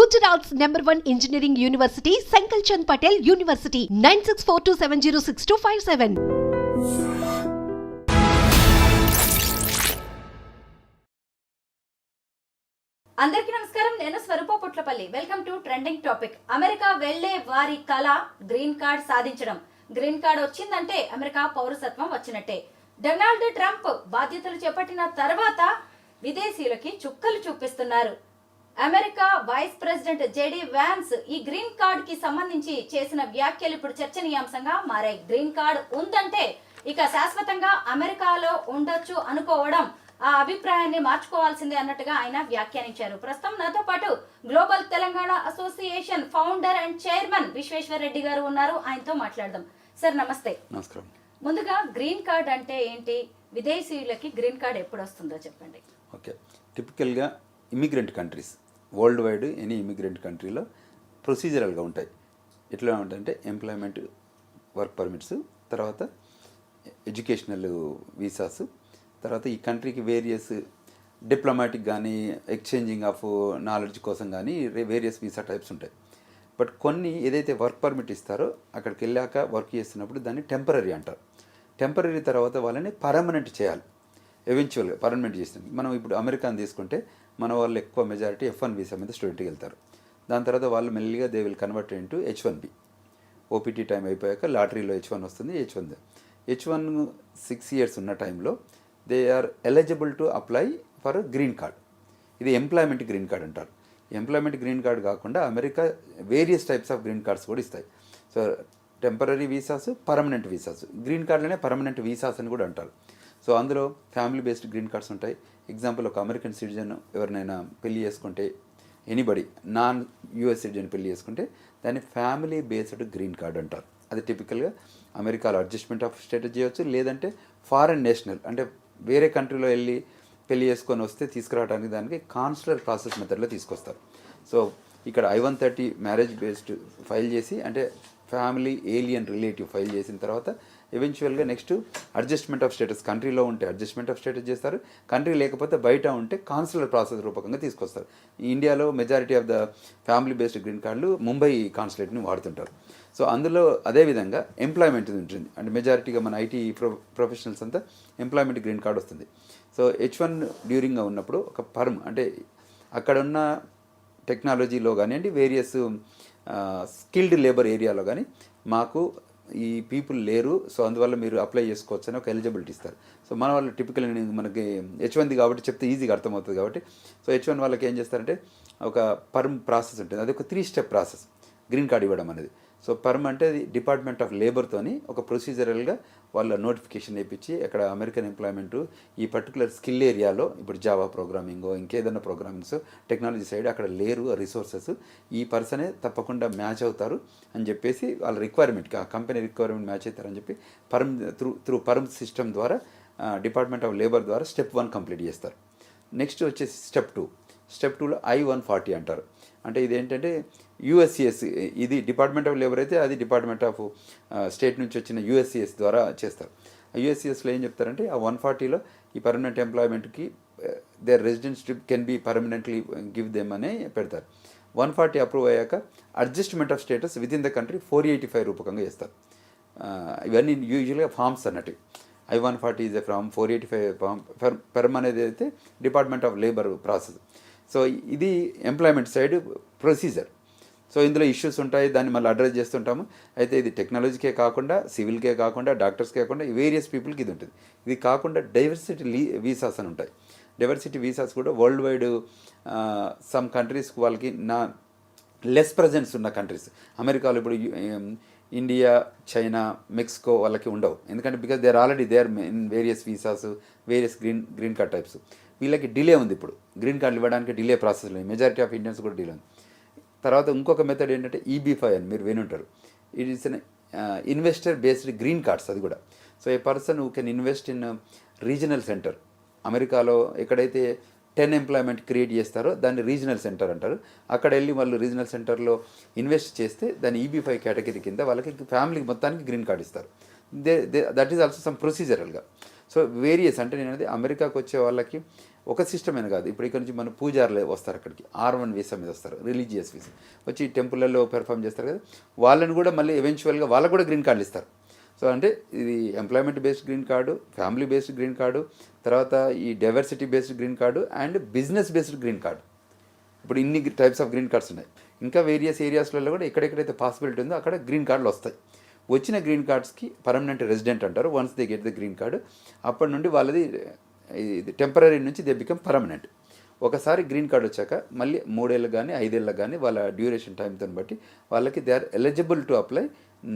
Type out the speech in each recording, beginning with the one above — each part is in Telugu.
Gujarat's #1 engineering university, Sankalchand Patel University, 9642706257. అందరికీ నమస్కారం. నేను Swarupa Putlapalli. Welcome to trending topic. America వెళ్లే వారి కళ గ్రీన్ కార్డ్ సాధించడం. గ్రీన్ కార్డ్ వచ్చిందంటే అమెరికా పౌరసత్వం వచ్చినట్టే. డొనాల్డ్ ట్రంప్ బాధ్యతలు చేపట్టిన తర్వాత విదేశీయులకి చుక్కలు చూపిస్తున్నారు. America vice president JD Vance ఈ గ్రీన్ కార్డ్ కి సంబంధించి చేసిన వ్యాఖ్యలు ఇప్పుడు చర్చనీయాంశంగా మారాయి. గ్రీన్ కార్డ్ ఉందంటే ఇక శాశ్వతంగా అమెరికాలో ఉండొచ్చు అనుకోవడం, ఆ అభిప్రాయాన్ని మార్చుకోవాల్సిందే అన్నట్టుగా ఆయన వ్యాఖ్యానించారు. ప్రస్తుతం నాతో పాటు global Telangana association founder and chairman Vishweshwar Reddy గారు ఉన్నారు. ఆయనతో మాట్లాడదాం. సార్ నమస్తే. నమస్కారం. ముందుగా గ్రీన్ కార్డ్ అంటే ఏంటి, విదేశీయులకి గ్రీన్ కార్డ్ ఎప్పుడు వస్తుందో చెప్పండి. ఓకే, టిపికల్గా immigrant countries world wide any immigrant కంట్రీలో ప్రొసీజరల్గా ఉంటాయి. ఎట్లా ఉంటాయంటే ఎంప్లాయ్మెంట్ వర్క్ పర్మిట్స్, తర్వాత ఎడ్యుకేషనల్ వీసాస్, తర్వాత ఈ కంట్రీకి వేరియస్ డిప్లొమాటిక్ కానీ ఎక్స్చేంజింగ్ ఆఫ్ నాలెడ్జ్ కోసం కానీ వేరియస్ వీసా టైప్స్ ఉంటాయి. బట్ కొన్ని ఏదైతే వర్క్ పర్మిట్ ఇస్తారో అక్కడికి వెళ్ళాక వర్క్ చేస్తున్నప్పుడు దాన్ని టెంపరీ అంటారు. టెంపరీ తర్వాత వాళ్ళని పర్మనెంట్ చేయాలి. ఎవెన్చువల్గా పర్మనెంట్ చేస్తుంది. మనం ఇప్పుడు అమెరికాని తీసుకుంటే మన వాళ్ళు ఎక్కువ మెజారిటీ F1 వీసా మీద స్టూడెంట్కి వెళ్తారు. దాని తర్వాత వాళ్ళు మెల్లిగా they will convert into H1B. OPT time అయిపోయాక లాటరీలో H1 వస్తుంది. H1 6 years ఉన్న టైంలో they are eligible to apply for green card. ఇది ఎంప్లాయ్మెంట్ గ్రీన్ కార్డ్ అంటారు. ఎంప్లాయ్మెంట్ గ్రీన్ కార్డ్ కాకుండా America various types of green cards కూడా ఇస్తాయి. So temporary visas, permanent visas, green కార్డులోనే పర్మనెంట్ వీసాస్ అని కూడా అంటారు. సో అందులో ఫ్యామిలీ బేస్డ్ గ్రీన్ కార్డ్స్ ఉంటాయి. ఎగ్జాంపుల్, ఒక అమెరికన్ సిటిజన్ ఎవరినైనా పెళ్లి చేసుకుంటే, ఎనీబడి నాన్ యూఎస్ సిటిజన్ పెళ్లి చేసుకుంటే దాన్ని ఫ్యామిలీ బేస్డ్ గ్రీన్ కార్డ్ అంటారు. అది టిపికల్గా అమెరికాలో అడ్జస్ట్మెంట్ ఆఫ్ స్టేటస్ చేయవచ్చు, లేదంటే ఫారెన్ నేషనల్ అంటే వేరే కంట్రీలో వెళ్ళి పెళ్లి చేసుకొని వస్తే తీసుకురావడానికి దానికి కాన్సులర్ ప్రాసెస్ మెథడ్లో తీసుకొస్తారు. సో ఇక్కడ I-130 మ్యారేజ్ బేస్డ్ ఫైల్ చేసి, అంటే ఫ్యామిలీ ఏలియన్ రిలేటివ్ ఫైల్ చేసిన తర్వాత ఎవెన్చువల్గా నెక్స్ట్ అడ్జస్ట్మెంట్ ఆఫ్ స్టేటస్, కంట్రీలో ఉంటే అడ్జస్ట్మెంట్ ఆఫ్ స్టేటస్ చేస్తారు, కంట్రీ లేకపోతే బయట ఉంటే కాన్సులర్ ప్రాసెస్ రూపకంగా తీసుకొస్తారు. ఇండియాలో majority of the family based green కార్డులు ముంబై కాన్సులేట్ని వాడుతుంటారు. సో అందులో అదేవిధంగా ఎంప్లాయ్మెంట్ ఉంటుంది. అంటే మెజారిటీగా మన ఐటీ ప్రొఫెషనల్స్ అంతా ఎంప్లాయ్మెంట్ గ్రీన్ కార్డ్ వస్తుంది. సో H1 డ్యూరింగ్గా ఉన్నప్పుడు ఒక పర్మ్, అంటే అక్కడున్న టెక్నాలజీలో కానివ్వండి, వేరియస్ స్కిల్డ్ లేబర్ ఏరియాలో కానీ మాకు ఈ పీపుల్ లేరు, సో అందువల్ల మీరు అప్లై చేసుకోవచ్చు అని ఒక ఎలిజిబిలిటీ ఇస్తారు. సో మన వాళ్ళు టిపికల్ మనకి H1 కాబట్టి చెప్తే ఈజీగా అర్థమవుతుంది కాబట్టి, సో H1 వాళ్ళకి ఏం చేస్తారంటే ఒక పర్మ్ ప్రాసెస్ ఉంటుంది. అది ఒక 3 step ప్రాసెస్ గ్రీన్ కార్డ్ ఇవ్వడం అనేది. సో పర్మ్ అంటే అది డిపార్ట్మెంట్ ఆఫ్ లేబర్తోని ఒక ప్రొసీజరల్గా వాళ్ళ నోటిఫికేషన్ వేయించి అక్కడ అమెరికన్ ఎంప్లాయ్మెంట్ ఈ పర్టికులర్ స్కిల్ ఏరియాలో, ఇప్పుడు జావా ప్రోగ్రామింగో ఇంకేదన్నా ప్రోగ్రామింగ్స్ టెక్నాలజీ సైడ్ అక్కడ లేరు రిసోర్సెస్, ఈ పర్సనే తప్పకుండా మ్యాచ్ అవుతారు అని చెప్పేసి వాళ్ళ రిక్వైర్మెంట్కి, ఆ కంపెనీ రిక్వైర్మెంట్ మ్యాచ్ అవుతారని చెప్పి పర్మ్ త్రూ పర్మ్ సిస్టమ్ ద్వారా డిపార్ట్మెంట్ ఆఫ్ లేబర్ ద్వారా స్టెప్ 1 కంప్లీట్ చేస్తారు. నెక్స్ట్ వచ్చేసి స్టెప్ 2లో I-140 అంటారు. అంటే ఇది ఏంటంటే USCIS, ఇది డిపార్ట్మెంట్ ఆఫ్ లేబర్ అయితే అది డిపార్ట్మెంట్ ఆఫ్ స్టేట్ నుంచి వచ్చిన USCIS ద్వారా చేస్తారు. USCISలో ఏం చెప్తారంటే ఆ 140లో ఈ పర్మనెంట్ ఎంప్లాయ్మెంట్కి their residentship can be permanently give them అని పెడతారు. 140 అప్రూవ్ అయ్యాక adjustment of status with in the country 485 రూపకంగా చేస్తారు. ఇవన్నీ యూజువల్గా ఫామ్స్ అన్నట్టు. I-140 is a form 485 form. Perm అనేది అయితే department of labour process. So ఇది ఎంప్లాయ్మెంట్ సైడ్ ప్రొసీజర్. సో ఇందులో ఇష్యూస్ ఉంటాయి, దాన్ని మళ్ళీ అడ్రస్ చేస్తుంటాము. అయితే ఇది టెక్నాలజీకే కాకుండా, సివిల్కే కాకుండా, డాక్టర్స్కే కాకుండా వేరియస్ పీపుల్కి ఇది ఉంటుంది. ఇది కాకుండా డైవర్సిటీ వీసాస్ అని ఉంటాయి. డైవర్సిటీ వీసాస్ కూడా వరల్డ్ వైడ్ సమ్ కంట్రీస్కి వాళ్ళకి లెస్ ప్రజెన్స్ ఉన్న కంట్రీస్, అమెరికాలో ఇప్పుడు ఇండియా, చైనా, మెక్సికో వాళ్ళకి ఉండవు. ఎందుకంటే because they are already they are in various visas, various green card types. వీళ్ళకి డిలే ఉంది. ఇప్పుడు గ్రీన్ కార్డులు ఇవ్వడానికి డిలే ప్రాసెస్ లేదు. మెజారిటీ ఆఫ్ ఇండియన్స్ కూడా డిలే ఉంది. తర్వాత ఇంకొక మెథడ్ ఏంటంటే EB-5 అని మీరు వినుంటారు. It is an investor based green cards. అది కూడా so a person who can invest in regional centre. అమెరికాలో ఎక్కడైతే 10 ఎంప్లాయ్మెంట్ క్రియేట్ చేస్తారో దాన్ని రీజనల్ సెంటర్ అంటారు. అక్కడ వెళ్ళి వాళ్ళు రీజనల్ సెంటర్లో ఇన్వెస్ట్ చేస్తే దాన్ని EB-5 కేటగిరీ కింద వాళ్ళకి ఫ్యామిలీకి మొత్తానికి గ్రీన్ కార్డ్ ఇస్తారు. దట్ ఈస్ ఆల్సో సమ్ ప్రొసీజరల్గా. సో వేరియస్ అంటే నేను అనేది అమెరికాకు వచ్చే వాళ్ళకి ఒక సిస్టమ్ అయినా కాదు. ఇప్పుడు ఇక్కడ నుంచి మన పూజారులు వస్తారు అక్కడికి, R1 వీసా మీద వస్తారు, రిలీజియస్ వీసా వచ్చి టెంపుల్లలో పెర్ఫామ్ చేస్తారు కదా, వాళ్ళని కూడా మళ్ళీ ఎవెన్చువల్గా వాళ్ళకు కూడా గ్రీన్ కార్డులు ఇస్తారు. సో అంటే ఇది employment based green card, family based green card, తర్వాత ఈ diversity based green card and business based green card. ఇప్పుడు ఇన్ని టైప్స్ ఆఫ్ గ్రీన్ కార్డ్స్ ఉన్నాయి. ఇంకా వేరియస్ ఏరియాస్లలో కూడా ఎక్కడెక్కడైతే పాసిబిలిటీ ఉందో అక్కడ గ్రీన్ కార్డులు వస్తాయి. వచ్చిన గ్రీన్ కార్డ్స్కి పర్మనెంట్ రెసిడెంట్ అంటారు. Once they get the green card, అప్పటి నుండి వాళ్ళది ఇది టెంపరీ నుంచి దే బికమ్ పర్మనెంట్. ఒకసారి గ్రీన్ కార్డ్ వచ్చాక మళ్ళీ 3 ఏళ్ళకి కానీ 5 ఏళ్ళకి కానీ వాళ్ళ డ్యూరేషన్ టైంతో బట్టి వాళ్ళకి they are eligible to apply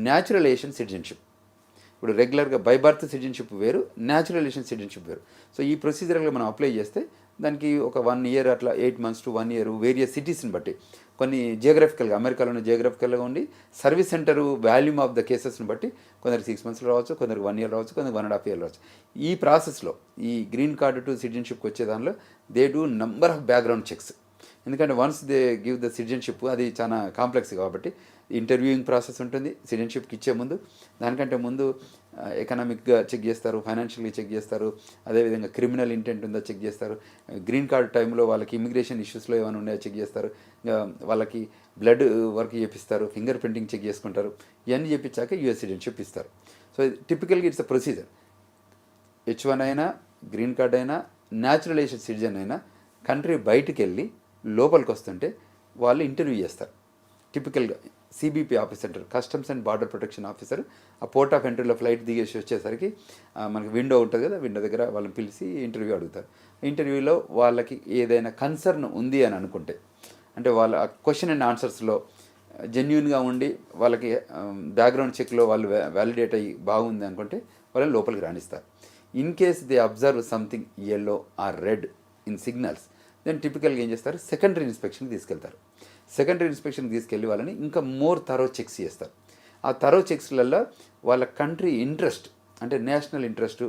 naturalization citizenship. ఇప్పుడు రెగ్యులర్గా బై బర్త్ సిటిజన్షిప్ వేరు, న్యాచురలైజేషన్ సిటిజన్షిప్ వేరు. సో ఈ ప్రొసీజర్గా మనం అప్లై చేస్తే దానికి ఒక 1 ఇయర్ అట్లా 8 months to 1 year వేరియస్ సిటీస్ని బట్టి, కొన్ని జియోగ్రఫికల్గా అమెరికాలోనే జియోగ్రఫికల్గా ఉండి service centre volume of the కేసెస్ని బట్టి కొందరికి 6 months రావచ్చు, కొందరికి 1 year రావచ్చు, కొందరికి 1.5 years రావచ్చు. ఈ ప్రాసెస్లో ఈ గ్రీన్ కార్డు టు సిటిజన్షిప్కి వచ్చే దానిలో they do number of background checks. ఎందుకంటే once they give the citizenship అది చాలా కాంప్లెక్స్ కాబట్టి ఇంటర్వ్యూయింగ్ ప్రాసెస్ ఉంటుంది సిటిజన్షిప్కి ఇచ్చే ముందు. దానికంటే ముందు ఎకనామిక్గా చెక్ చేస్తారు, ఫైనాన్షియల్గా చెక్ చేస్తారు, అదేవిధంగా క్రిమినల్ ఇంటెంట్ ఉందో చెక్ చేస్తారు. గ్రీన్ కార్డ్ టైంలో వాళ్ళకి ఇమిగ్రేషన్ ఇష్యూస్లో ఏమైనా ఉన్నాయో చెక్ చేస్తారు. వాళ్ళకి బ్లడ్ వర్క్ చేపిస్తారు, ఫింగర్ ప్రింటింగ్ చెక్ చేసుకుంటారు. ఇవన్నీ చేపించాక యూఎస్ సిటిజన్షిప్ ఇస్తారు. సో టిపికల్గా ఇట్స్ అ ప్రొసీజర్. H1 అయినా, గ్రీన్ కార్డ్ అయినా, న్యాచురలైజేషన్ సిటిజన్ అయినా కంట్రీ బయటికి వెళ్ళి లోపలికి వస్తుంటే వాళ్ళు ఇంటర్వ్యూ చేస్తారు. టిపికల్గా సిబిపి ఆఫీసర్ అంటారు, customs and border protection officer. ఆ పోర్ట్ ఆఫ్ ఎంట్రీలో ఫ్లైట్ దిగేసి వచ్చేసరికి మనకి విండో ఉంటుంది కదా, విండో దగ్గర వాళ్ళని పిలిచి ఇంటర్వ్యూ అడుగుతారు. ఇంటర్వ్యూలో వాళ్ళకి ఏదైనా కన్సర్న్ ఉంది అని అనుకుంటే, అంటే వాళ్ళ క్వశ్చన్ అండ్ ఆన్సర్స్లో జెన్యున్గా ఉండి వాళ్ళకి బ్యాక్గ్రౌండ్ చెక్లో వాళ్ళు వ్యాలిడేట్ అయ్యి బాగుంది అనుకుంటే వాళ్ళని లోపలికి రాణిస్తారు. In case they observe something yellow or red in signals, then టిపికల్గా ఏం చేస్తారు, సెకండరీ ఇన్స్పెక్షన్కి తీసుకెళ్తారు. సెకండరీ ఇన్స్పెక్షన్కి తీసుకెళ్ళి వాళ్ళని ఇంకా మోర్ థరో చెక్స్ చేస్తారు. ఆ థరో చెక్స్లలో వాళ్ళ కంట్రీ ఇంట్రెస్ట్, అంటే national interest,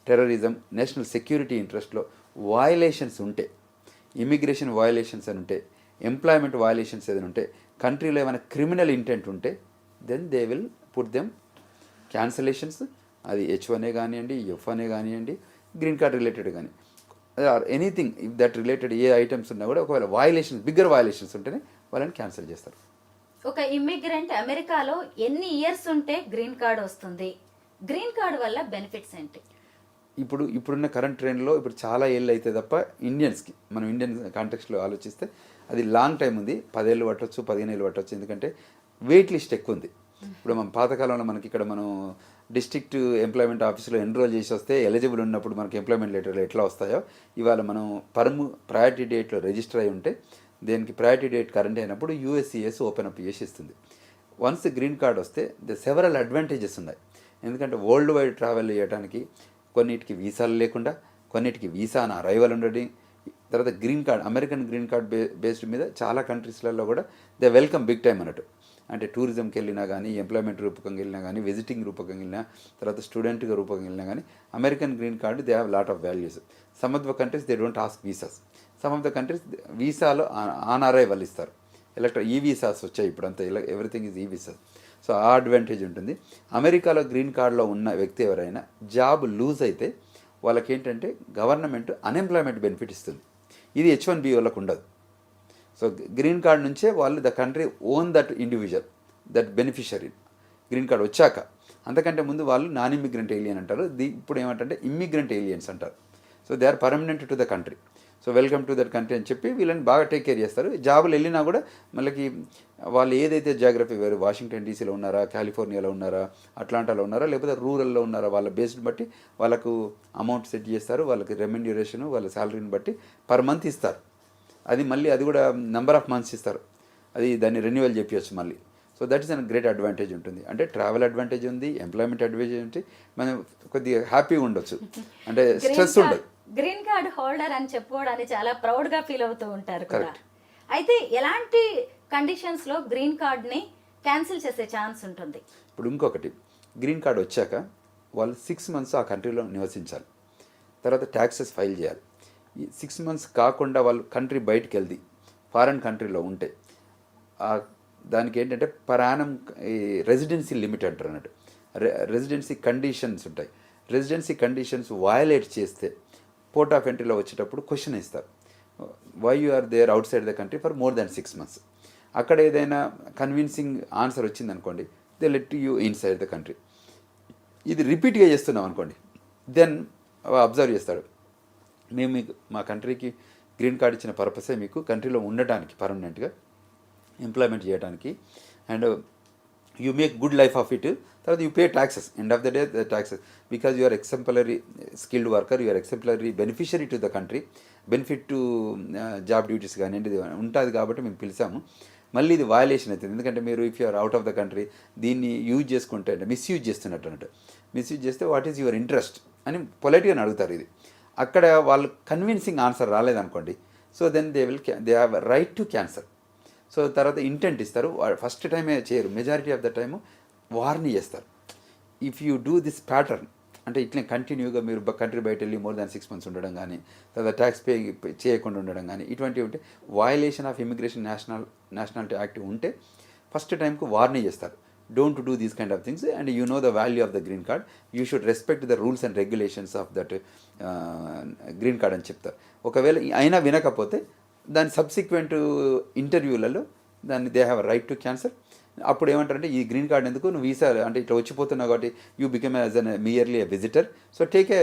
terrorism, national security ఇంట్రెస్ట్లో వయలేషన్స్ ఉంటే, ఇమిగ్రేషన్ వయలేషన్స్ అని ఉంటే, ఎంప్లాయ్మెంట్ వయలేషన్స్ ఏదైనా ఉంటే, కంట్రీలో ఏమైనా క్రిమినల్ ఇంటెంట్ ఉంటే, then they will put them cancellations. అది H1 కానివ్వండి, F1 కానివ్వండి, గ్రీన్ కార్డ్ రిలేటెడ్ కానీ or anything that related a items ఉన్నా కూడా ఒకవేళ వయలేషన్స్, బిగ్గర్ వయలేషన్స్ ఉంటేనే వాళ్ళని క్యాన్సిల్ చేస్తారు. ఒక ఇమ్మిగ్రెంట్ అమెరికాలో ఎన్ని ఇయర్స్ ఉంటే గ్రీన్ కార్డ్ వస్తుంది? గ్రీన్ కార్డ్ వల్ల బెనిఫిట్స్ ఏంటి? ఇప్పుడున్న కరెంట్ ట్రెండ్లో ఇప్పుడు చాలా ఏళ్ళు అయితే తప్ప ఇండియన్స్కి, మనం ఇండియన్ కాంటెక్స్లో ఆలోచిస్తే అది లాంగ్ టైం ఉంది. 10 ఏళ్ళు పట్టవచ్చు, 15 ఏళ్ళు పట్టవచ్చు. ఎందుకంటే వెయిట్ లిస్ట్ ఎక్కువ ఉంది. ఇప్పుడు మన పాతకాలంలో మనకి ఇక్కడ మనం డిస్ట్రిక్ట్ ఎంప్లాయ్మెంట్ ఆఫీస్లో ఎన్రోల్ చేసి వస్తే ఎలిజిబుల్ ఉన్నప్పుడు మనకి ఎంప్లాయ్మెంట్ లెటర్లు ఎట్లా వస్తాయో, ఇవాళ మనం ప్రయారిటీ డేట్లో రిజిస్టర్ అయి ఉంటే దేనికి ప్రయారిటీ డేట్ కరెంట్ అయినప్పుడు USCIS ఓపెన్ అప్ చేసి ఇస్తుంది. వన్స్ గ్రీన్ కార్డ్ వస్తే సెవరల్ అడ్వాంటేజెస్ ఉన్నాయి. ఎందుకంటే వరల్డ్ వైడ్ ట్రావెల్ చేయడానికి కొన్నిటికి వీసాలు లేకుండా, కొన్నిటికి వీసా ఆన్ అరైవల్ ఉండడం, తర్వాత green card, American green card based మీద చాలా కంట్రీస్లలో కూడా దే వెల్కమ్ బిగ్ టైం అన్నట్టు. అంటే టూరిజంకి వెళ్ళినా కానీ, ఎంప్లాయ్మెంట్ రూపకంగా వెళ్ళినా కానీ, విజిటింగ్ రూపకంగా వెళ్ళినా, తర్వాత స్టూడెంట్గా రూపకంగా వెళ్ళినా కానీ American green card they have lot of values. Some of the countries they don't ask visas, some of the countries వీసాలో ఆన్ అరైవల్ ఇస్తారు. ఈ వీసాస్ వచ్చాయి ఇప్పుడంతా, everything is e visas. So ఆ అడ్వాంటేజ్ ఉంటుంది. అమెరికాలో గ్రీన్ కార్డులో ఉన్న వ్యక్తి ఎవరైనా జాబ్ లూజ్ అయితే వాళ్ళకి ఏంటంటే గవర్నమెంట్ అన్ఎంప్లాయ్మెంట్ బెనిఫిట్ ఇస్తుంది. ఇది H1B వాళ్ళకు ఉండదు. సో గ్రీన్ కార్డ్ నుంచే వాళ్ళు the country own that individual, that beneficiary green card వచ్చాక. అంతకంటే ముందు వాళ్ళు నాన్ ఇమ్మిగ్రెంట్ ఏలియన్ అంటారు. ఇప్పుడు ఏమంటే ఇమ్మిగ్రెంట్ ఏలియన్స్ అంటారు. So they are permanent to the country. So welcome to that country అని చెప్పి వీళ్ళని బాగా టేక్ కేర్ చేస్తారు. జాబులు వెళ్ళినా కూడా మళ్ళీ వాళ్ళు ఏదైతే జాగ్రఫీ వేరు, వాషింగ్టన్ డీసీలో ఉన్నారా, కాలిఫోర్నియాలో ఉన్నారా, అట్లాంటాలో ఉన్నారా, లేకపోతే రూరల్లో ఉన్నారా, వాళ్ళ బేస్డ్ బట్టి వాళ్ళకు అమౌంట్ సెట్ చేస్తారు. వాళ్ళకి రెమ్యూనరేషన్ వాళ్ళ శాలరీని బట్టి పర్ మంత్ ఇస్తారు. అది మళ్ళీ అది కూడా నెంబర్ ఆఫ్ మంత్స్ ఇస్తారు. అది దాన్ని రెన్యువల్ చెప్పవచ్చు మళ్ళీ. So that is an great advantage ఉంటుంది. అంటే ట్రావెల్ అడ్వాంటేజ్ ఉంది, ఎంప్లాయ్మెంట్ అడ్వాంటేజ్ ఉంది, మనం కొద్దిగా హ్యాపీగా ఉండొచ్చు, అంటే స్ట్రెస్ ఉండదు. గ్రీన్ కార్డ్ హోల్డర్ అని చెప్పుకోవడానికి చాలా ప్రౌడ్గా ఫీల్ అవుతూ ఉంటారు కూడా. అయితే ఎలాంటి కండిషన్స్లో గ్రీన్ కార్డ్ని క్యాన్సిల్ చేసే ఛాన్స్ ఉంటుంది? ఇప్పుడు ఇంకొకటి, గ్రీన్ కార్డ్ వచ్చాక వాళ్ళు 6 months ఆ కంట్రీలో నివసించాలి. తర్వాత ట్యాక్సెస్ ఫైల్ చేయాలి. ఈ 6 months కాకుండా వాళ్ళు కంట్రీ బయటికి వెళ్ది ఫారెన్ కంట్రీలో ఉంటే దానికి ఏంటంటే పర్ యానం రెసిడెన్సీ లిమిట్ అంటారు అన్నట్టు. రెసిడెన్సీ కండిషన్స్ ఉంటాయి. రెసిడెన్సీ కండిషన్స్ వయలేట్ చేస్తే పోర్ట్ ఆఫ్ ఎంట్రీలో వచ్చేటప్పుడు క్వశ్చన్ ఇస్తారు, why you are there outside the country for more than 6 months. అక్కడ ఏదైనా కన్విన్సింగ్ ఆన్సర్ వచ్చిందనుకోండి, they let you inside the country. ఇది రిపీట్గా చేస్తున్నాం అనుకోండి, దెన్ అబ్జర్వ్ చేస్తాడు, మేము మీకు మా కంట్రీకి గ్రీన్ కార్డ్ ఇచ్చిన పర్పసే మీకు కంట్రీలో ఉండటానికి, పర్మనెంట్గా ఎంప్లాయ్మెంట్ చేయడానికి, and you make good life of it. తర్వాత you pay taxes, end of the day the taxes, because you are exemplary skilled worker, you are exemplary beneficiary to the country, benefit to job duties కానీ ఇది ఉంటుంది కాబట్టి మేము పిలిచాము. మళ్ళీ ఇది వయలేషన్ అవుతుంది, ఎందుకంటే మీరు if you are out of the country దీన్ని యూజ్ చేసుకుంటే అంటే మిస్యూజ్ చేస్తున్నట్టు అన్నట్టు. మిస్యూజ్ చేస్తే వాట్ ఈజ్ యువర్ ఇంట్రెస్ట్ అని పొలైట్గానే అడుగుతారు. ఇది అక్కడ వాళ్ళు కన్విన్సింగ్ ఆన్సర్ రాలేదనుకోండి, so then they have right to cancel. So తర్వాత ఇంటెంట్ ఇస్తారు, ఫస్ట్ టైమే చేయరు, మెజారిటీ ఆఫ్ ద టైము వార్ని చేస్తారు. If you do this pattern అంటే ఇట్లే కంటిన్యూగా మీరు కంట్రీ బయట వెళ్ళి మోర్ దాన్ 6 months ఉండడం కానీ, తర్వాత ట్యాక్స్ పే చేయకుండా ఉండడం కానీ, ఇటువంటివి ఉంటే violation of immigration nationality act ఉంటే ఫస్ట్ టైంకు వార్ని చేస్తారు, don't do these kind of things and you know the value of the green card, you should respect the rules and regulations of that green card అని చెప్తారు. ఒకవేళ అయినా వినకపోతే దాని సబ్సిక్వెంట్ ఇంటర్వ్యూలలో దాన్ని they have right to cancel. అప్పుడు ఏమంటారంటే ఈ గ్రీన్ కార్డ్ ఎందుకు, నువ్వు వీసా అంటే ఇట్లా వచ్చిపోతున్నావు కాబట్టి you become as an merely a visitor, so take a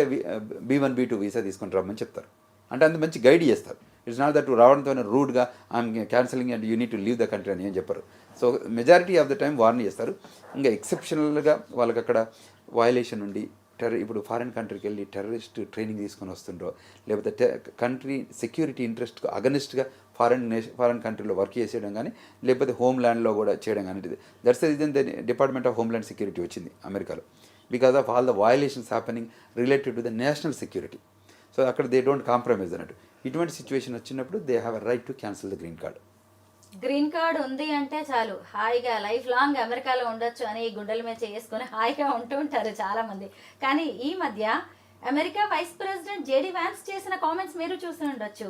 B1 B2 visa తీసుకొని రమ్మని చెప్తారు. అంటే అంత మంచి గైడ్ చేస్తారు. ఇట్స్ నాట్ దట్ రావడంతో రూడ్గా I'm cancelling and you need to leave the country అని ఏం చెప్పరు. So majority of the time warn చేస్తారు. ఇంకా ఎక్సెప్షనల్గా వాళ్ళకి అక్కడ వయలేషన్ ఉండి ఇప్పుడు ఫారిన్ కంట్రీకి వెళ్ళి టెర్రరిస్ట్ ట్రైనింగ్ తీసుకొని వస్తుండ్రో, లేకపోతే కంట్రీ సెక్యూరిటీ ఇంట్రెస్ట్కు అగనిస్ట్గా ఫారిన్ కంట్రీలో వర్క్ చేసేయడం కానీ, లేకపోతే హోమ్ ల్యాండ్లో కూడా చేయడం కానీ, that's the reason the department of homeland security వచ్చింది అమెరికాలో, because of all the violations happening related to the national security. So అక్కడ దే డోంట్ కాంప్రమైజ్ అన్నట్టు. ఇటువంటి సిచ్యువేషన్ వచ్చినప్పుడు they have a right to cancel the green card. Green card ఉంది అంటే చాలు హాయిగా లైఫ్ లాంగ్ అమెరికాలో ఉండొచ్చు అని గుండెల మీద చేసుకుని హాయిగా ఉంటూ ఉంటారు చాలా మంది. కానీ ఈ మధ్య America vice president JD Vance చేసిన కామెంట్స్ మీరు చూసి ఉండొచ్చు.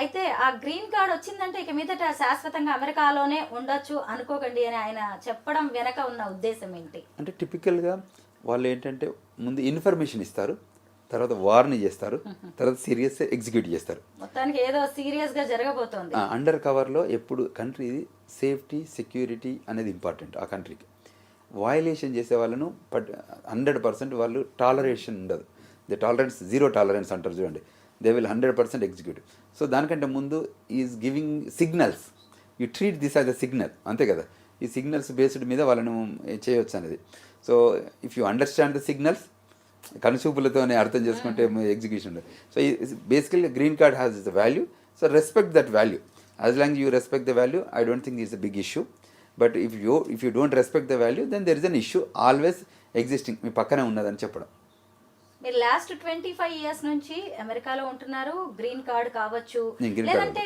అయితే ఆ గ్రీన్ కార్డ్ వచ్చిందంటే ఇక మీదట శాశ్వతంగా అమెరికాలోనే ఉండొచ్చు అనుకోకండి అని ఆయన చెప్పడం వెనక ఉన్న ఉద్దేశం ఏంటి అంటే టిపికల్గా వాళ్ళు ఏంటంటే ముందు ఇన్ఫర్మేషన్ ఇస్తారు, తర్వాత వార్ని చేస్తారు, తర్వాత సీరియస్ ఎగ్జిక్యూట్ చేస్తారు. మొత్తానికి ఏదో సీరియస్ గా జరగబోతోంది. అండర్ కవర్లో ఎప్పుడు కంట్రీ సేఫ్టీ సెక్యూరిటీ అనేది ఇంపార్టెంట్. ఆ కంట్రీకి వయలేషన్ చేసే వాళ్ళను 100% వాళ్ళు టాలరేషన్ ఉండదు. ది టాలరెన్స్, జీరో టాలరెన్స్ అంటారు చూడండి, దే విల్ 100% ఎగ్జిక్యూట్. సో దానికంటే ముందు is giving signals, you treat this as a signal, అంతే కదా. ఈ సిగ్నల్స్ బేస్డ్ మీద వాళ్ళను చేయొచ్చు అనేది. So if you understand the signals, కనుసూపులతోనే అర్థం చేసుకుంటే ఎగ్జిక్యూషన్ ఉండదు. So basically green card has the value, so respect that value. As long you respect the value, I don't think it's a big issue. But if you don't respect the value, then there is an issue always existing, మీ పక్కనే ఉన్నదని చెప్పడం. మీరు లాస్ట్ 25 years నుంచి అమెరికాలో ఉంటున్నారు. గ్రీన్ కార్డ్ కావచ్చు, లేదంటే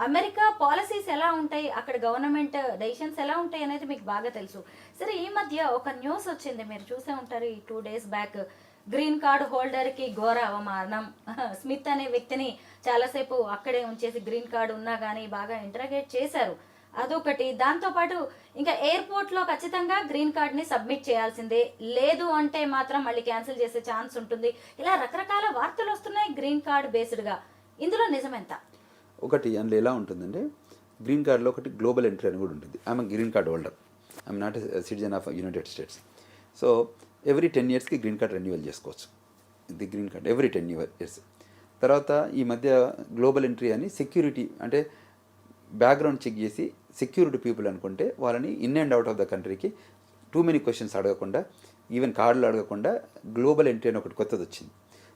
అమెరికా పాలసీస్ ఎలా ఉంటాయి, అక్కడ గవర్నమెంట్ డెసిషన్స్ ఎలా ఉంటాయి అనేది మీకు బాగా తెలుసు. సరే, ఈ మధ్య ఒక న్యూస్ వచ్చింది, మీరు చూసే ఉంటారు. ఈ 2 days back green card holder కి ఘోర అవమానం. స్మిత్ అనే వ్యక్తిని చాలాసేపు అక్కడే ఉంచేసి గ్రీన్ కార్డ్ ఉన్నా కానీ బాగా ఇంటరాగేట్ చేశారు. అదొకటి. దాంతోపాటు ఇంకా ఎయిర్పోర్ట్లో ఖచ్చితంగా గ్రీన్ కార్డ్ని సబ్మిట్ చేయాల్సిందే, లేదు అంటే మాత్రం మళ్ళీ క్యాన్సిల్ చేసే ఛాన్స్ ఉంటుంది. ఇలా రకరకాల వార్తలు వస్తున్నాయి గ్రీన్ కార్డ్ బేస్డ్గా. ఇందులో నిజమెంత? ఒకటి అందులో ఎలా ఉంటుందంటే, గ్రీన్ కార్డ్లో ఒకటి గ్లోబల్ ఎంట్రీ అని కూడా ఉంటుంది. I'm green card holder, I'm not citizen of United States. So every 10 yearsకి గ్రీన్ కార్డ్ రెన్యువల్ చేసుకోవచ్చు. The green card every 10 years. తర్వాత ఈ మధ్య గ్లోబల్ ఎంట్రీ అని సెక్యూరిటీ అంటే బ్యాక్గ్రౌండ్ చెక్ చేసి సెక్యూరిటీ పీపుల్ అనుకుంటే వాళ్ళని in and out of the కంట్రీకి టూ మెనీ క్వశ్చన్స్ అడగకుండా, ఈవెన్ కార్డులు అడగకుండా గ్లోబల్ ఎంట్రీ అని ఒకటి కొత్తది వచ్చింది.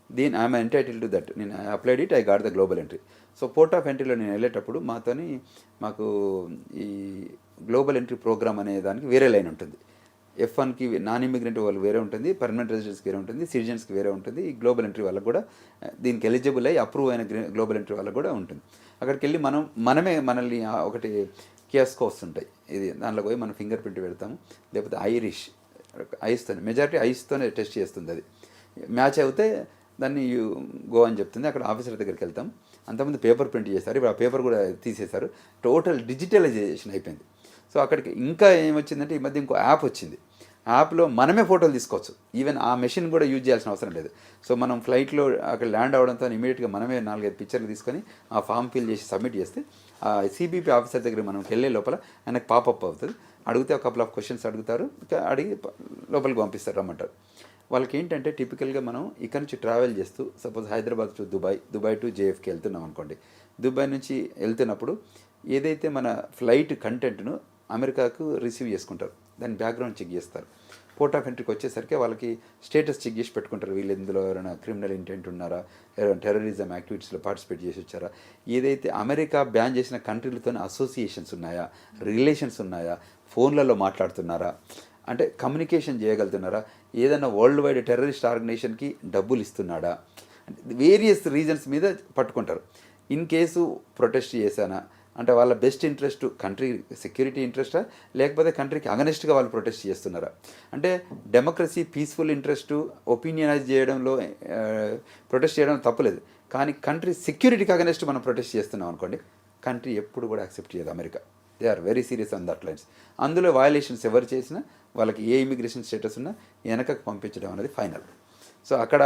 దీని ఐఎమ్ ఎంటైటిల్ టు దట్, నేను applied it, I got the global entry. So port of ఎంట్రీలో నేను వెళ్ళేటప్పుడు మాకు ఈ గ్లోబల్ ఎంట్రీ ప్రోగ్రామ్ అనే దానికి వేరే లైన్ ఉంటుంది. F1కి నాన్ ఇమిగ్రెంట్ వాళ్ళు వేరే ఉంటుంది, పర్మనెంట్ రెసిడెంట్స్కి వేరే ఉంటుంది, సిటిజన్స్కి వేరే ఉంటుంది. ఈ గ్లోబల్ ఎంట్రీ వాళ్ళకి కూడా దీనికి ఎలిజిబుల్ అయ్యి అప్రూవ్ అయిన గ్లోబల్ ఎంట్రీ వాళ్ళకి కూడా ఉంటుంది. అక్కడికి వెళ్ళి మనల్ని ఒకటి కియోస్క్ వస్తుంటాయి, ఇది దాంట్లో పోయి మనం ఫింగర్ ప్రింట్ పెడతాము, లేకపోతే ఐస్తోనే మెజారిటీ ఐస్తోనే టెస్ట్ చేస్తుంది. అది మ్యాచ్ అయితే దాన్ని గో అని చెప్తుంది. అక్కడ ఆఫీసర్ దగ్గరికి వెళ్తాం. అంతకుముందు పేపర్ ప్రింట్ చేస్తారు, ఇప్పుడు ఆ పేపర్ కూడా తీసేశారు, టోటల్ డిజిటలైజేషన్ అయిపోయింది. సో అక్కడికి ఇంకా ఏమొచ్చిందంటే ఈ మధ్య ఇంకో యాప్ వచ్చింది. యాప్లో మనమే ఫోటోలు తీసుకోవచ్చు. ఈవెన్ ఆ మెషిన్ కూడా యూజ్ చేయాల్సిన అవసరం లేదు. సో మనం ఫ్లైట్లో అక్కడ ల్యాండ్ అవడంతో ఇమీడియట్గా మనమే 4-5 పిక్చర్లు తీసుకొని ఆ ఫామ్ ఫిల్ చేసి సబ్మిట్ చేస్తే ఆ సిబిపి ఆఫీసర్ దగ్గర మనం వెళ్ళే లోపల ఆయనకు పాపప్ అవుతుంది. అడిగితే ఒక కపుల్ ఆఫ్ క్వశ్చన్స్ అడుగుతారు, అడిగి లోపలికి పంపిస్తారు, రమ్మంటారు. వాళ్ళకి ఏంటంటే టిపికల్గా మనం ఇక్కడ నుంచి ట్రావెల్ చేస్తూ suppose Hyderabad to Dubai to జేఎఫ్కి వెళ్తున్నాం అనుకోండి. దుబాయ్ నుంచి వెళ్తున్నప్పుడు ఏదైతే మన ఫ్లైట్ కంటెంట్ను అమెరికాకు రిసీవ్ చేసుకుంటారు, దాని బ్యాక్గ్రౌండ్ చెక్ చేస్తారు. పోర్ట్ ఆఫ్ ఎంట్రీకి వచ్చేసరికి వాళ్ళకి స్టేటస్ చెక్ చేసి పెట్టుకుంటారు. వీళ్ళు ఇందులో ఎవరైనా క్రిమినల్ ఇంటెంట్ ఉన్నారా, ఎవరైనా టెర్రరిజం యాక్టివిటీస్లో పార్టిసిపేట్ చేసి వచ్చారా, ఏదైతే అమెరికా బ్యాన్ చేసిన కంట్రీలతో అసోసియేషన్స్ ఉన్నాయా, రిలేషన్స్ ఉన్నాయా, ఫోన్లలో మాట్లాడుతున్నారా, అంటే కమ్యూనికేషన్ చేయగలుగుతున్నారా, ఏదైనా వరల్డ్ వైడ్ టెర్రరిస్ట్ ఆర్గనైజేషన్కి డబ్బులు ఇస్తున్నాడా, వేరియస్ రీజన్స్ మీద పట్టుకుంటారు. ఇన్ కేసు ప్రొటెస్ట్ చేశానా, అంటే వాళ్ళ బెస్ట్ ఇంట్రెస్ట్ కంట్రీ సెక్యూరిటీ ఇంట్రెస్టా, లేకపోతే కంట్రీకి అగనెస్ట్గా వాళ్ళు ప్రొటెస్ట్ చేస్తున్నారా. అంటే డెమోక్రసీ పీస్ఫుల్ ఇంట్రెస్ట్ ఒపీనియనైజ్ చేయడంలో ప్రొటెస్ట్ చేయడం తప్పులేదు, కానీ కంట్రీ సెక్యూరిటీకి అగనెస్ట్ మనం ప్రొటెస్ట్ చేస్తున్నాం అనుకోండి, కంట్రీ ఎప్పుడు కూడా యాక్సెప్ట్ చేయదు America. They are very serious on that lines. అందులో వయలేషన్స్ ఎవరు చేసినా వాళ్ళకి ఏ ఇమిగ్రేషన్ స్టేటస్ ఉన్నా వెనకకు పంపించడం అనేది ఫైనల్. సో అక్కడ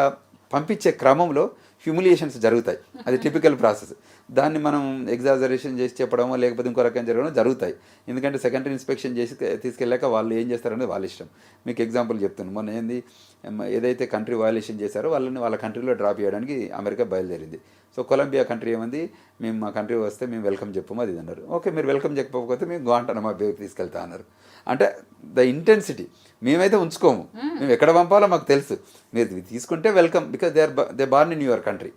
పంపించే క్రమంలో హ్యూమిలియేషన్స్ జరుగుతాయి, అది టిపికల్ ప్రాసెస్. దాన్ని మనం ఎగ్జాజరేషన్ చేసి చెప్పడమో లేకపోతే ఇంకో రకం జరగడం జరుగుతాయి. ఎందుకంటే సెకండరీ ఇన్స్పెక్షన్ చేసి తీసుకెళ్ళాక వాళ్ళు ఏం చేస్తారనేది వాళ్ళ ఇష్టం. మీకు ఎగ్జాంపుల్ చెప్తాను. మొన్న ఏదైతే కంట్రీ వయలేషన్ చేశారో వాళ్ళని వాళ్ళ కంట్రీలో డ్రాప్ చేయడానికి అమెరికా బయలుదేరింది. సో కొలంబియా కంట్రీ ఏమంది, మేము మా కంట్రీ వస్తే మేము వెల్కమ్ చెప్పము అది అన్నారు. ఓకే, మీరు వెల్కమ్ చెప్పకపోతే మేము గ్వాంటానమా బేకి తీసుకెళ్తా అన్నారు. అంటే ద ఇంటెన్సిటీ మేమైతే ఉంచుకోము, మేము ఎక్కడ పంపాలో మాకు తెలుసు, మీరు తీసుకుంటే welcome, because they born in your country.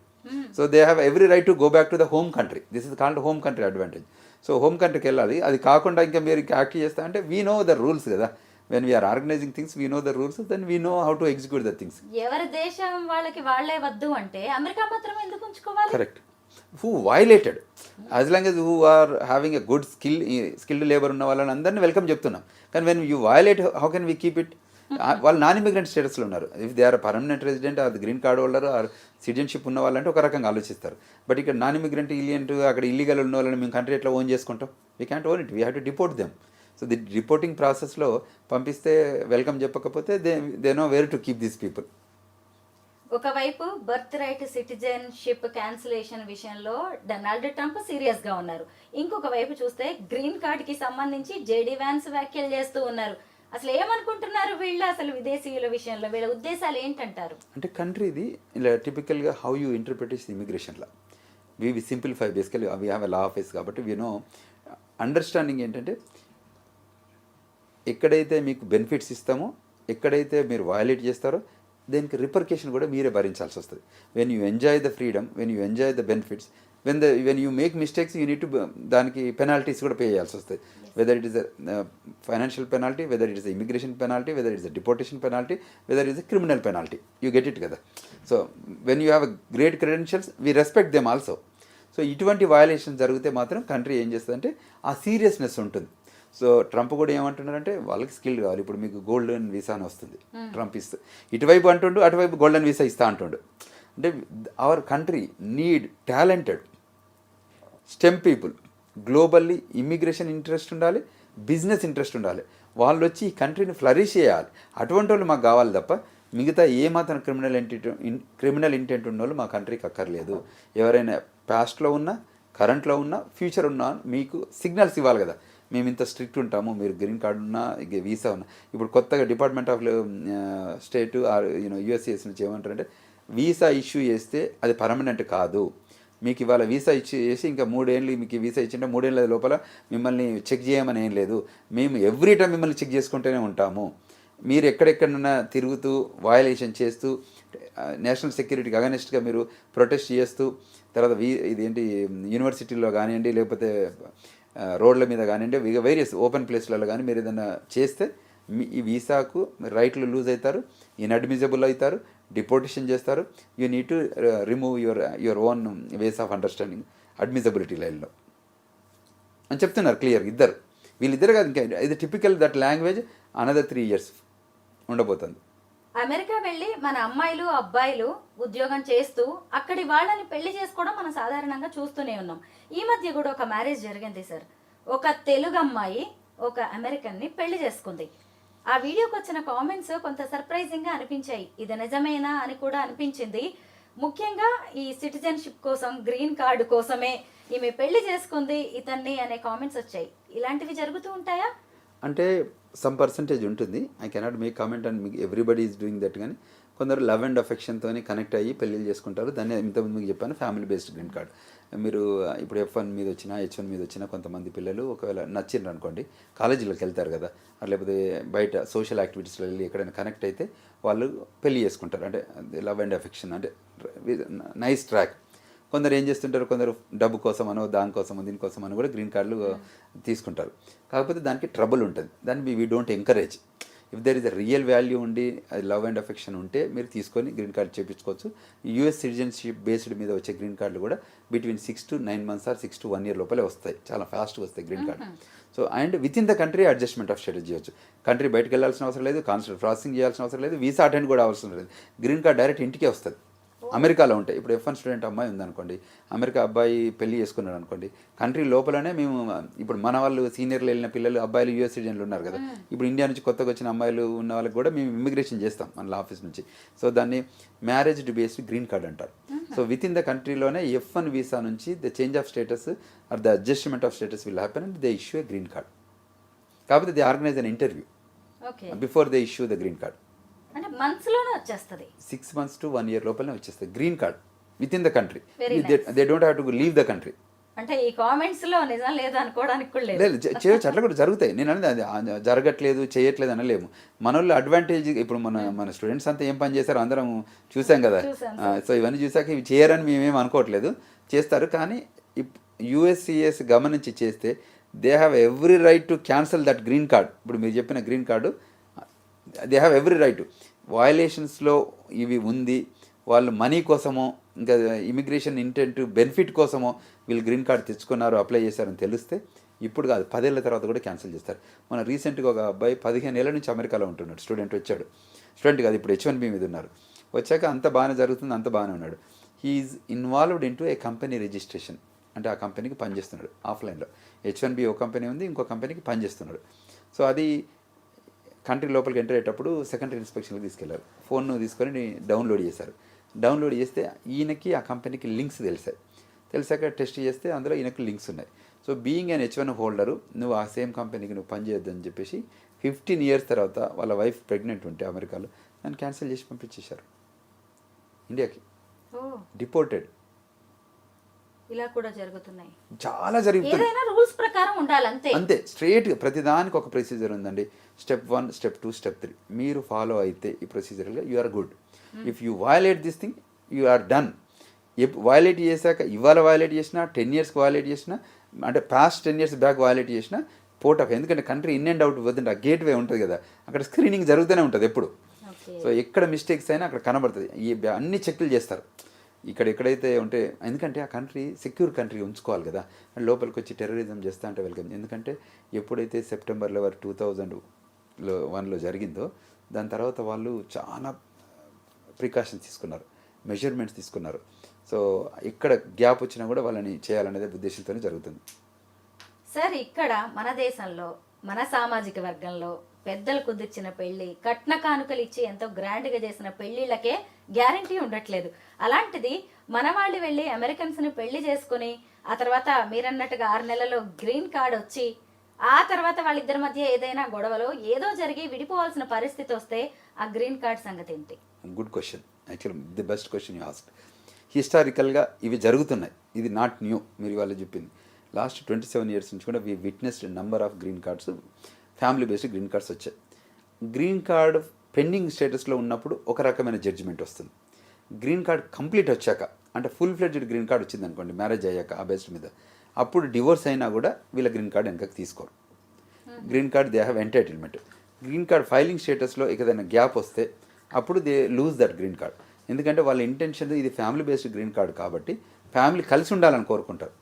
So they have every right to go back to the home country. This is called home country advantage. So home కంట్రీకి వెళ్ళాలి. అది కాకుండా ఇంకా మీరు ఇంకా యాక్ట్ చేస్తా అంటే వీ నో ద రూల్స్ కదా. When we are organizing things we know the rules, then we know how to execute the things. ఎవరి దేశం వాళ్ళకి వాళ్ళే వద్దు అంటే అమెరికా మాత్రం ఎందుకు ఉంచుకోవాలి? Correct. Who violated, as long as who are having a good skilled labour ఉన్న వాళ్ళని అందరినీ వెల్కమ్ చెప్తున్నాం. కానీ when you violate, how can we keep it? వాళ్ళు నాన్ ఇమిగ్రెంట్ స్టేటస్లో ఉన్నారు. If they are permanent resident or green card holder or citizenship ఉన్న వాళ్ళంటే ఒక రకంగా ఆలోచిస్తారు. బట్ ఇక్కడ నాన్ ఇమిగ్రెంట్ ఇలియంట్ అక్కడ ఇల్లీగల్ ఉన్న వాళ్ళని మేము కంట్రీ ఎట్లా ఓన్ చేసుకుంటాం? We can't own it, we have to deport them. So the reporting ప్రాసెస్లో పంపిస్తే వెల్కమ్ చెప్పకపోతే they know where to keep these people. ఒకవైపు బర్త్ రైట్ సిటిజన్షిప్ క్యాన్సిలేషన్ విషయంలో డొనాల్డ్ ట్రంప్ సీరియస్ గా ఉన్నారు. ఇంకొక వైపు చూస్తే గ్రీన్ కార్డ్ కి సంబంధించి జేడీ వ్యాన్స్ వ్యాఖ్యలు చేస్తూ ఉన్నారు. అసలు ఏమనుకుంటున్నారు వీళ్ళు? అసలు విదేశీయుల విషయంలో వీళ్ళ ఉద్దేశాలు ఏంటంటారు? అంటే కంట్రీది ఇలా టిపికల్గా హౌ యూ ఇంటర్ప్రిట్ ఇస్ ఇమిగ్రేషన్లో we simplify basically we have a law office కాబట్టి వీ నో అండర్స్టాండింగ్ ఏంటంటే ఎక్కడైతే మీకు బెనిఫిట్స్ ఇస్తామో, ఎక్కడైతే మీరు వయలేట్ చేస్తారో దానికి రిపర్కేషన్ కూడా మీరే భరించాల్సి వస్తుంది. When you enjoy the freedom, when you enjoy the benefits, when you make mistakes you need to దానికి పెనాల్టీస్ కూడా పే చేయాల్సి వస్తుంది. Whether it is a financial penalty, whether it is immigration penalty, whether it is a deportation penalty, whether it is a criminal penalty. You get it కదా. So when you have a great credentials we respect them also. So ఇటువంటి వయలేషన్ జరిగితే మాత్రం కంట్రీ ఏం చేస్తుందంటే ఆ సీరియస్నెస్ ఉంటుంది. సో ట్రంప్ కూడా ఏమంటున్నారంటే వాళ్ళకి స్కిల్ కావాలి. ఇప్పుడు మీకు గోల్డెన్ వీసా అని వస్తుంది, ట్రంప్ ఇస్తూ ఇటువైపు అంటుండు, అటువైపు గోల్డెన్ వీసా ఇస్తా అంటుండు. అంటే our country need talented stem people. Globally immigration interest ఉండాలి, బిజినెస్ ఇంట్రెస్ట్ ఉండాలి. వాళ్ళు వచ్చి ఈ కంట్రీని ఫ్లరిష్ చేయాలి. అటువంటి వాళ్ళు మాకు కావాలి తప్ప మిగతా ఏమాత్రం క్రిమినల్ ఇంటెంట్ ఉన్న వాళ్ళు మా కంట్రీకి అక్కర్లేదు. ఎవరైనా పాస్ట్లో ఉన్నా, కరెంట్లో ఉన్నా, ఫ్యూచర్ ఉన్నా మీకు సిగ్నల్స్ ఇవ్వాలి కదా. మేము ఇంత స్ట్రిక్ట్ ఉంటాము, మీరు గ్రీన్ కార్డు ఉన్నా, వీసా ఉన్నా. ఇప్పుడు కొత్తగా డిపార్ట్మెంట్ ఆఫ్ స్టేట్ యూఎస్సిఎస్ నుంచి ఏమంటారంటే వీసా ఇష్యూ చేస్తే అది పర్మనెంట్ కాదు. మీకు ఇవాళ వీసా ఇష్యూ చేసి ఇంకా 3 ఏళ్ళు మీకు వీసా ఇచ్చింటే 3 ఏళ్ళ లోపల మిమ్మల్ని చెక్ చేయమని ఏం లేదు. మేము ఎవ్రీ టైం మిమ్మల్ని చెక్ చేసుకుంటూనే ఉంటాము. మీరు ఎక్కడెక్కడన్నా తిరుగుతూ వయలేషన్ చేస్తూ నేషనల్ సెక్యూరిటీకి అగనెస్ట్గా మీరు ప్రొటెస్ట్ చేస్తూ తర్వాత ఇదేంటి యూనివర్సిటీలో కానివ్వండి, లేకపోతే రోడ్ల మీద కానివ్వండి, వేరియస్ ఓపెన్ ప్లేస్లలో కానీ మీరు ఏదైనా చేస్తే ఈ వీసాకు రైట్లు లూజ్ అవుతారు, ఇన్అడ్మిసిబుల్ అవుతారు, డిపోర్టేషన్ చేస్తారు. You need to remove your own ways of understanding admissibility లైన్లో అని చెప్తున్నారు క్లియర్. వీళ్ళిద్దరు కాదు, ఇంకా ఇది typical that language another 3 years ఉండబోతుంది. అమెరికా వెళ్ళి మన అమ్మాయిలు అబ్బాయిలు ఉద్యోగం చేస్తూ అక్కడి వాళ్ళని పెళ్లి చేసుకోవడం మనం సాధారణంగా చూస్తూనే ఉన్నాం. ఈ మధ్య కూడా ఒక మ్యారేజ్ జరిగింది సార్. ఒక తెలుగు అమ్మాయి ఒక అమెరికన్ని పెళ్లి చేసుకుంది. ఆ వీడియోకి వచ్చిన కామెంట్స్ కొంత సర్ప్రైజింగ్ గా అనిపించాయి. ఇది నిజమేనా అని కూడా అనిపించింది. ముఖ్యంగా ఈ సిటిజన్షిప్ కోసం, గ్రీన్ కార్డు కోసమే ఈమె పెళ్లి చేసుకుంది ఇతన్ని అనే కామెంట్స్ వచ్చాయి. ఇలాంటివి జరుగుతూ ఉంటాయా? అంటే సమ్ పర్సంటేజ్ ఉంటుంది. I cannot make comment and మీకు ఎవ్రీబడి ఈజ్ డూయింగ్ దట్. కానీ కొందరు లవ్ అండ్ అఫెక్షన్తో కనెక్ట్ అయ్యి పెళ్ళిళ్ళు చేసుకుంటారు. దాన్ని ఇంతకుముందు మీకు చెప్పాను, ఫ్యామిలీ బేస్డ్ గ్రీన్ కార్డ్. మీరు ఇప్పుడు F1 మీద వచ్చినా H1 మీద వచ్చినా కొంతమంది పిల్లలు ఒకవేళ నచ్చిండ్రు అనుకోండి, కాలేజీలోకి వెళ్తారు కదా, లేకపోతే బయట సోషల్ యాక్టివిటీస్లో వెళ్ళి ఎక్కడైనా కనెక్ట్ అయితే వాళ్ళు పెళ్ళి చేసుకుంటారు. అంటే లవ్ అండ్ అఫెక్షన్ అంటే నైస్ ట్రాక్. కొందరు ఏం చేస్తుంటారు, కొందరు డబ్బు కోసమనో దానికోసమో దీనికోసమని కూడా గ్రీన్ కార్డులు తీసుకుంటారు. కాకపోతే దానికి ట్రబుల్ ఉంటుంది. దాన్ని we don't encourage. If there is a real value ఉండి అది లవ్ అండ్ అఫెక్షన్ ఉంటే మీరు తీసుకొని గ్రీన్ కార్డు చేయించుకోవచ్చు. యూఎస్ సిటిజన్షిప్ బేస్డ్ మీద వచ్చే గ్రీన్ కార్డులు కూడా between 6 to 9 months or 6 to 1 year లోపలే వస్తాయి. చాలా ఫాస్ట్గా వస్తాయి green card. So and with in the country adjustment of status చేయొచ్చు. కంట్రీ బయటకు వెళ్ళాల్సిన అవసరం లేదు, కాన్సులేట్ ప్రాసెసింగ్ చేయాల్సిన అవసరం లేదు, వీసా అటెండ్ కూడా అవసరం లేదు. గ్రీన్ కార్డ్ డైరెక్ట్ ఇంటికే వస్తుంది. అమెరికాలో ఉంటాయి. ఇప్పుడు F1 స్టూడెంట్ అమ్మాయి ఉందనుకోండి, అమెరికా అబ్బాయి పెళ్లి చేసుకున్నాడు అనుకోండి, కంట్రీ లోపలనే మేము ఇప్పుడు మన వాళ్ళు సీనియర్లు వెళ్ళిన పిల్లలు అబ్బాయిలు యూఎస్ సిటిజన్లు ఉన్నారు కదా, ఇప్పుడు ఇండియా నుంచి కొత్తగా వచ్చిన అమ్మాయిలు ఉన్న వాళ్ళకి కూడా మేము ఇమిగ్రేషన్ చేస్తాం మన ఆఫీస్ నుంచి. సో దాన్ని మ్యారేజ్ బేస్డ్ గ్రీన్ కార్డ్ అంటారు. సో విత్ ఇన్ ద కంట్రీలోనే F1 వీసా నుంచి the change of status or the adjustment of status will happen and they issue a green card. కాకపోతే they organize an interview before they issue the green card. అంటే మంత్స్ లోనే వచ్చేస్తుంది. 6 months to 1 year లోపలనే వచ్చేస్తుంది green card with in the country. They don't have to leave the country. అంటే ఈ కామెంట్స్ లో నిజం లేదు అనుకోవడానికి కూడా లేదు. చేయొచ్చు, అట్లా కూడా జరుగుతాయి. నేను అనేది అది జరగట్లేదు చేయట్లేదు అనలేము. మన వాళ్ళు అడ్వాంటేజ్ ఇప్పుడు మన స్టూడెంట్స్ అంతా ఏం పని చేశారు అందరం చూసాం కదా. సో ఇవన్నీ చూసాక ఇవి చేయరని మేమేం అనుకోవట్లేదు, చేస్తారు. కానీ యుఎస్సిఎస్ గమనించి చేస్తే they have every right to cancel that green card. ఇప్పుడు మీరు చెప్పిన green card they have every right. వయలేషన్స్లో ఇవి ఉంది, వాళ్ళు మనీ కోసమో ఇంకా ఇమిగ్రేషన్ ఇంటెంట్ బెనిఫిట్ కోసమో వీళ్ళు గ్రీన్ కార్డ్ తెచ్చుకున్నారు, అప్లై చేశారని తెలిస్తే ఇప్పుడు కాదు 10 ఏళ్ల తర్వాత కూడా క్యాన్సిల్ చేస్తారు. మన రీసెంట్గా ఒక అబ్బాయి 15 ఏళ్ల నుంచి అమెరికాలో ఉంటున్నాడు, స్టూడెంట్ వచ్చాడు. స్టూడెంట్ కాదు, ఇప్పుడు H1B మీద ఉన్నారు. వచ్చాక అంత బాగానే జరుగుతుంది, అంత బాగానే ఉన్నాడు. He's involved in to a company registration. అంటే ఆ కంపెనీకి పనిచేస్తున్నాడు ఆఫ్లైన్లో. H1B ఒక కంపెనీ ఉంది, ఇంకో కంపెనీకి పనిచేస్తున్నాడు. సో అది కంట్రీ లోపలికి ఎంటర్ అయ్యేటప్పుడు సెకండరీ ఇన్స్పెక్షన్కి తీసుకెళ్లారు. ఫోన్ తీసుకొని డౌన్లోడ్ చేశారు. డౌన్లోడ్ చేస్తే ఈయనకి ఆ కంపెనీకి లింక్స్ తెలిసాక టెస్ట్ చేస్తే అందులో ఈయనకి లింక్స్ ఉన్నాయి. So being an H1 holder నువ్వు ఆ సేమ్ కంపెనీకి నువ్వు పనిచేయొద్దని చెప్పేసి 15 years తర్వాత వాళ్ళ వైఫ్ ప్రెగ్నెంట్ ఉంటే అమెరికాలో దాన్ని క్యాన్సిల్ చేసి పంపించేశారు ఇండియాకి. డిపోర్టెడ్. ఇలా కూడా జరుగుతున్నాయి, చాలా జరుగుతుంది. ఏదైనా రూల్స్ ప్రకారం ఉండాలి అంతే. స్ట్రేట్గా ప్రతిదానికి ఒక ప్రొసీజర్ ఉందండి. స్టెప్ 1, స్టెప్ 2, స్టెప్ 3 మీరు ఫాలో అయితే ఈ ప్రొసీజర్గా you are good. If you violate this thing you are done. Violate చేశాక ఇవాళ వయలేట్ చేసినా 10 yearsకి వయలేట్ చేసినా అంటే పాస్ట్ 10 years బ్యాక్ వయలేట్ చేసినా పోటాఫ్. ఎందుకంటే కంట్రీ ఇన్ అండ్ అవుట్ వద్దంటే ఆ గేట్ వే ఉంటుంది కదా, అక్కడ స్క్రీనింగ్ జరుగుతూనే ఉంటుంది ఎప్పుడు. సో ఎక్కడ మిస్టేక్స్ అయినా అక్కడ కనబడుతుంది. అన్ని చెక్లు చేస్తారు ఎక్కడైతే ఉంటే. ఎందుకంటే ఆ కంట్రీ సెక్యూర్ కంట్రీ ఉంచుకోవాలి కదా, లోపలికి వచ్చి టెర్రరిజం చేస్తా అంటే వెల్కమ్. ఎందుకంటే ఎప్పుడైతే September 11, 2001లో జరిగిందో దాని తర్వాత వాళ్ళు చాలా ప్రికాషన్స్ తీసుకున్నారు, మెజర్మెంట్స్ తీసుకున్నారు. సో ఎక్కడ గ్యాప్ వచ్చినా కూడా వాళ్ళని చేయాలనేది ఉద్దేశంతోనే జరుగుతుంది. సార్ ఇక్కడ మన దేశంలో మన సామాజిక వర్గంలో పెద్దలు కుదిర్చిన పెళ్లి, కట్న కానుకలు ఇచ్చి ఎంతో గ్రాండ్గా చేసిన పెళ్లిళ్ళకే గ్యారంటీ ఉండట్లేదు. అలాంటిది మన వాళ్ళు వెళ్ళి అమెరికన్స్ని పెళ్లి చేసుకుని ఆ తర్వాత మీరన్నట్టుగా 6 నెలల్లో గ్రీన్ కార్డ్ వచ్చి ఆ తర్వాత వాళ్ళిద్దరి మధ్య ఏదైనా గొడవలో ఏదో జరిగి విడిపోవాల్సిన పరిస్థితి వస్తే ఆ గ్రీన్ కార్డ్ సంగతి ఏంటి? Good question. Actual the best question you asked. హిస్టారికల్గా ఇవి జరుగుతున్నాయి, ఇది నాట్ న్యూ. మీరు వాళ్ళు చెప్పింది లాస్ట్ 27 years నుంచి కూడా we witnessed number of green cards, family based green cards వచ్చాయి. గ్రీన్ కార్డ్ పెండింగ్ స్టేటస్లో ఉన్నప్పుడు ఒక రకమైన జడ్జిమెంట్ వస్తుంది. గ్రీన్ కార్డ్ కంప్లీట్ వచ్చాక అంటే ఫుల్ ఫ్లెడ్జ్డ్ గ్రీన్ కార్డ్ వచ్చింది అనుకోండి, మ్యారేజ్ అయ్యాక ఆ బేస్డ్ మీద, అప్పుడు డివోర్స్ అయినా కూడా వీళ్ళ గ్రీన్ కార్డ్ వెనకకి తీసుకోరు. Green card they have entitlement. Green card filing స్టేటస్లో ఏదైనా గ్యాప్ వస్తే అప్పుడు they lose that green card. ఎందుకంటే వాళ్ళ ఇంటెన్షన్ ఇది ఫ్యామిలీ బేస్డ్ గ్రీన్ కార్డ్ కాబట్టి ఫ్యామిలీ కలిసి ఉండాలని కోరుకుంటారు.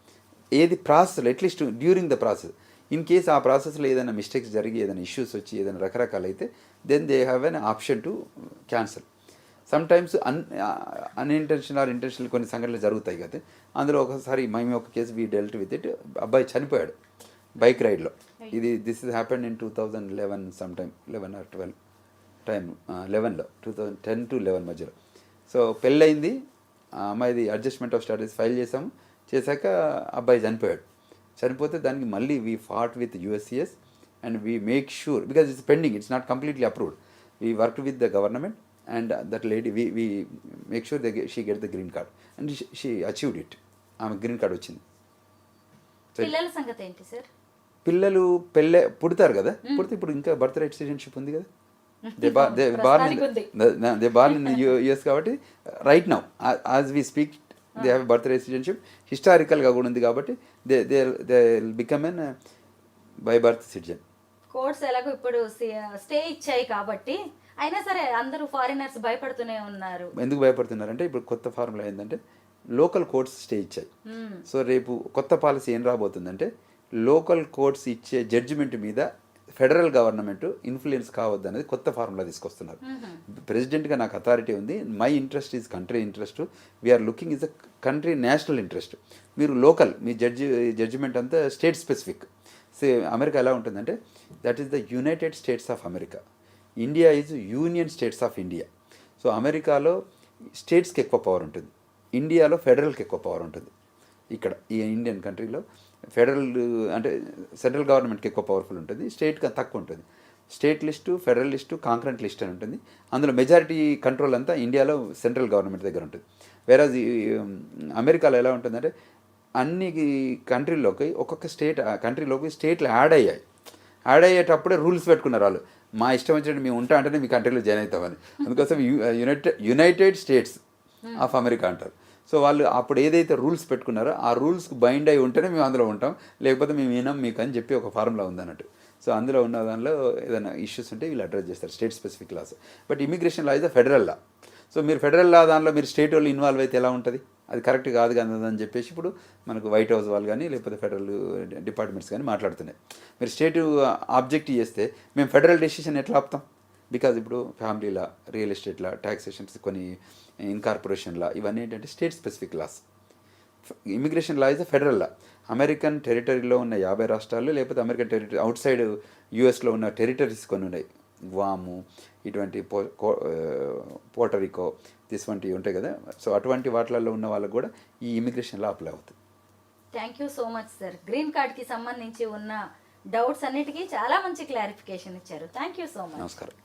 ఏది ప్రాసెస్లో at least during the process in case ఆ ప్రాసెస్లో ఏదైనా మిస్టేక్స్ జరిగి ఏదైనా ఇష్యూస్ వచ్చి ఏదైనా రకరకాలు అయితే then they have an option to cancel. Sometimes unintentional or intentional కొన్ని సంఘటనలు జరుగుతాయి కదా. అందులో ఒకసారి మేము ఒక case we dealt with it. అబ్బాయి చనిపోయాడు బైక్ రైడ్లో. This is happened in 2011 some time 11 or 12 time 11లో 2010 to 11 మధ్యలో. సో పెళ్ళయింది, ఆ అమ్మాయిది అడ్జస్ట్మెంట్ ఆఫ్ స్టడీస్ ఫైల్ చేశాక అబ్బాయి చనిపోతే దానికి మళ్ళీ we fought with USCIS and we make sure because it's pending, it's not completely approved. We work with the government and that lady we make sure she get the green card and she achieved it. ఆమె గ్రీన్ కార్డ్ వచ్చింది. పిల్లల సంగతి ఏంటి సార్? పిల్లలు పుడతారు కదా, పుడితే ఇప్పుడు ఇంకా బర్త్ రైట్ సిటిజన్షిప్ ఉంది కదా, దే బార్న్ ఇన్ US కాబట్టి right now as we speak they have birth right citizenship. హిస్టారికల్గా కూడా ఉంది కాబట్టి they become an by birth citizen. Courts ఎలాగో ఇప్పుడు స్టే ఇచ్చాయి కాబట్టి అయినా సరే అందరూ ఫారినర్స్ భయపడుతూనే ఉన్నారు. ఎందుకు భయపడుతున్నారంటే ఇప్పుడు కొత్త ఫార్ములా ఏంటంటే లోకల్ కోర్ట్స్ స్టే ఇచ్చాయి. సో రేపు కొత్త పాలసీ ఏం రాబోతుందంటే లోకల్ కోర్ట్స్ ఇచ్చే జడ్జిమెంట్ మీద ఫెడరల్ గవర్నమెంట్ ఇన్ఫ్లుయెన్స్ కావద్దు అనేది కొత్త ఫార్ములా తీసుకొస్తున్నారు. ప్రెసిడెంట్గా నాకు అథారిటీ ఉంది, my interest is country interest, we're looking is a country national interest. మీరు లోకల్ మీ జడ్జిమెంట్ అంతా స్టేట్ స్పెసిఫిక్. అమెరికా ఎలా ఉంటుందంటే that is the United States of America, India is union states of India. So అమెరికాలో స్టేట్స్కి ఎక్కువ పవర్ ఉంటుంది, ఇండియాలో ఫెడరల్కి ఎక్కువ పవర్ ఉంటుంది. ఇక్కడ ఈ ఇండియన్ కంట్రీలో ఫెడరల్ అంటే సెంట్రల్ గవర్నమెంట్కి ఎక్కువ పవర్ఫుల్ ఉంటుంది, స్టేట్కి తక్కువ ఉంటుంది. State list, federal list, concurrent list అని ఉంటుంది. అందులో మెజారిటీ కంట్రోల్ అంతా ఇండియాలో సెంట్రల్ గవర్నమెంట్ దగ్గర ఉంటుంది. వేరేజ్ అమెరికాలో ఎలా ఉంటుందంటే అన్ని కంట్రీల్లోకి ఒక్కొక్క కంట్రీలోకి స్టేట్లు యాడ్ అయ్యేటప్పుడే రూల్స్ పెట్టుకున్నారు వాళ్ళు. మా ఇష్టం వచ్చినట్టు మేము ఉంటా అంటేనే మీ కంట్రీలో జాయిన్ అవుతామని. అందుకోసం యునైటెడ్ స్టేట్స్ ఆఫ్ అమెరికా అంటారు. సో వాళ్ళు అప్పుడు ఏదైతే రూల్స్ పెట్టుకున్నారో ఆ రూల్స్కి బైండ్ అయి ఉంటేనే మేము అందులో ఉంటాం, లేకపోతే మేము వినాం మీకు అని చెప్పి ఒక ఫార్ములా ఉందన్నట్టు. సో అందులో ఉన్న దానిలో ఏదైనా ఇష్యూస్ ఉంటే వీళ్ళు అడ్రస్ చేస్తారు, state specific laws. But immigration law is the federal law. So మీరు ఫెడరల్ లా దానిలో మీరు స్టేట్ వాళ్ళు ఇన్వాల్వ్ అయితే ఎలా ఉంటుంది, అది కరెక్ట్ కాదు కదా అని చెప్పేసి ఇప్పుడు మనకు వైట్ హౌస్ వాళ్ళు కానీ లేకపోతే ఫెడరల్ డిపార్ట్మెంట్స్ కానీ మాట్లాడుతున్నాయి. మీరు స్టేట్ ఆబ్జెక్ట్ చేస్తే మేము ఫెడరల్ డెసిషన్ ఎట్లా ఆపుతాం? బికాజ్ ఇప్పుడు family law, real estate law, taxations, కొన్ని ఇన్కార్పొరేషన్ లా, ఇవన్నీ ఏంటంటే state specific laws. Immigration law is federal law. American టెరిటరీలో ఉన్న 50 రాష్ట్రాలు లేకపోతే అమెరికన్ టెరిటరీ అవుట్ సైడ్ యూఎస్లో ఉన్న టెరిటరీస్ కొన్ని ఉన్నాయి, గ్వాము ఇటువంటి పోర్టరికో ఇటువంటివి ఉంటాయి కదా. సో అటువంటి వాటిలలో ఉన్న వాళ్ళకు కూడా ఈ ఇమిగ్రేషన్ లా అప్లై అవుతుంది. Thank you so much sir. Green కార్డ్కి సంబంధించి ఉన్న డౌట్స్ అన్నిటికీ చాలా మంచి క్లారిఫికేషన్ ఇచ్చారు. Thank you so much. నమస్కారం.